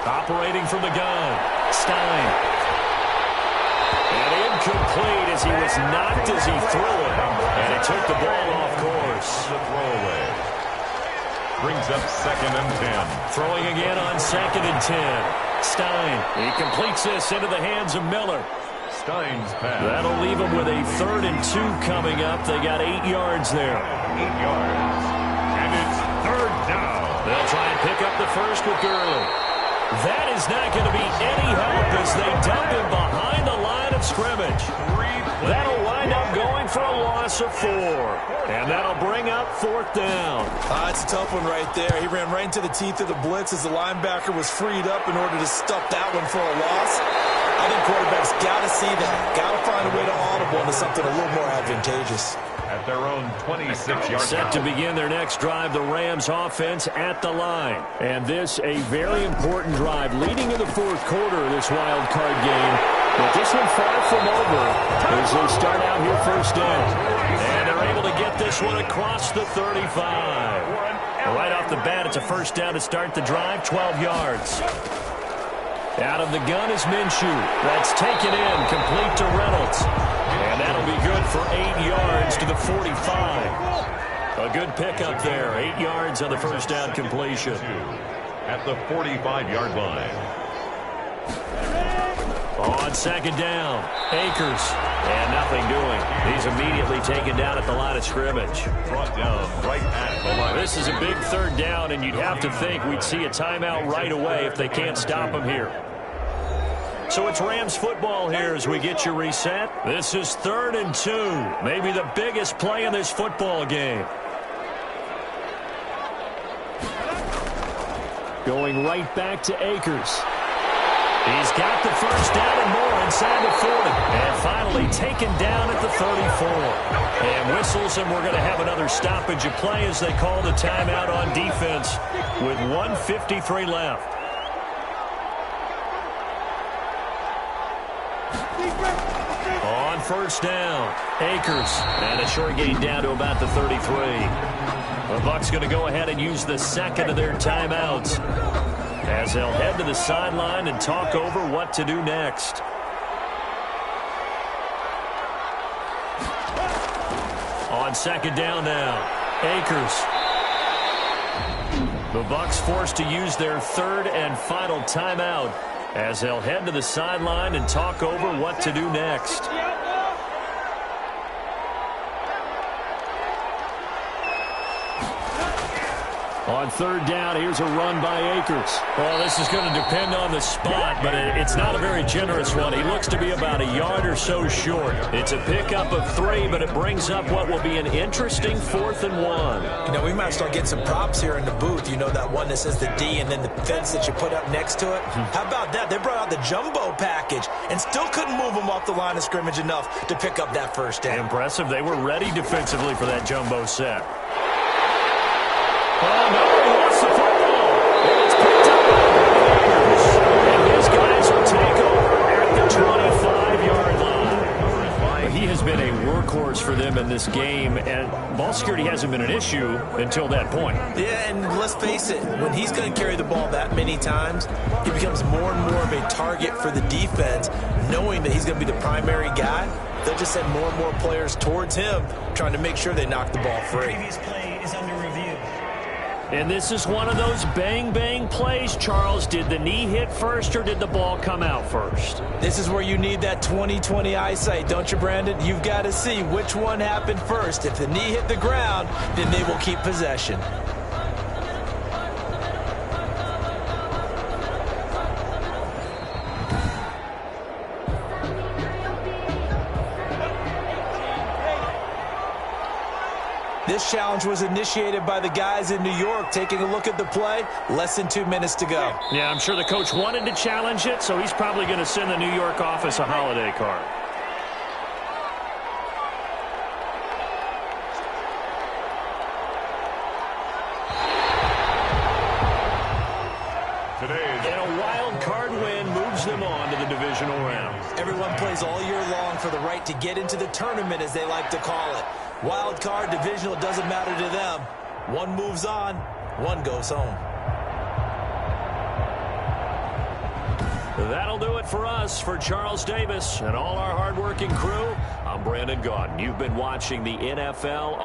Operating from the gun, Stein. And incomplete as he was knocked as he threw it. And it took the ball off course. The throwaway. Brings up 2nd and 10. Throwing again on 2nd and 10. Stein. He completes this into the hands of Miller. Stein's pass. That'll leave him with a 3rd and 2 coming up. They got 8 yards there. 8 yards. And it's 3rd down. They'll try and pick up the first with Gurley. That is not going to be any help as they dump him behind the line of scrimmage. That'll wind up going for a loss of 4. And that'll bring up 4th down. It's a tough one right there. He ran right into the teeth of the blitz as the linebacker was freed up in order to stuff that one for a loss. I think quarterbacks got to see that. Got to find a way to audible into something a little more advantageous. At their own 26-yard Set to begin their next drive, the Rams offense at the line. And this a very important drive leading in the 4th quarter of this wild card game. But this one far from over as they start out here 1st down. And they're able to get this one across the 35. Right off the bat, it's a 1st down to start the drive, 12 yards. Out of the gun is Minshew. That's taken in, complete to Reynolds. And that'll be good for 8 yards to the 45. A good pickup there, 8 yards on the 1st down completion. At the 45-yard line. On 2nd down, Akers. And nothing doing. He's immediately taken down at the line of scrimmage. Brought down right at the line. This is a big 3rd down, and you'd have to think we'd see a timeout right away if they can't stop him here. So it's Rams football here as we get you reset. This is 3rd and 2. Maybe the biggest play in this football game. Going right back to Akers. He's got the 1st down and more inside the 40. And finally taken down at the 34. And whistles, and we're going to have another stoppage of play as they call the timeout on defense with 1:53 left. On 1st down, Akers. And a short gain down to about the 33. The Bucs going to go ahead and use the 2nd of their timeouts as they'll head to the sideline and talk over what to do next. On 2nd down now, Akers. The Bucs forced to use their 3rd and final timeout as they'll head to the sideline and talk over what to do next. On 3rd down, here's a run by Akers. Well, this is going to depend on the spot, but it's not a very generous one. He looks to be about a yard or so short. It's a pickup of 3, but it brings up what will be an interesting 4th and 1. You know, we might start getting some props here in the booth. You know, that one that says the D and then the fence that you put up next to it? How about that? They brought out the jumbo package and still couldn't move them off the line of scrimmage enough to pick up that 1st down. Impressive. They were ready defensively for that jumbo set. Oh, no, he lost the football. And it's picked up by the Buccaneers. And these guys will take over at the 25-yard line. He has been a workhorse for them in this game, and ball security hasn't been an issue until that point. Yeah, and let's face it, when he's going to carry the ball that many times, he becomes more and more of a target for the defense, knowing that he's going to be the primary guy. They'll just send more and more players towards him, trying to make sure they knock the ball free. Previous play is under review. And this is one of those bang-bang plays, Charles. Did the knee hit first or did the ball come out first? This is where you need that 20/20 eyesight, don't you, Brandon? You've got to see which one happened first. If the knee hit the ground, then they will keep possession. This challenge was initiated by the guys in New York. Taking a look at the play, less than 2 minutes to go. Yeah, I'm sure the coach wanted to challenge it, so he's probably going to send the New York office a holiday card. And a wild card win moves them on to the divisional round. Everyone plays all year long for the right to get into the tournament, as they like to call it. Wild card, divisional, doesn't matter to them. One moves on, one goes home. That'll do it for us. For Charles Davis and all our hardworking crew, I'm Brandon Gaudin. You've been watching the NFL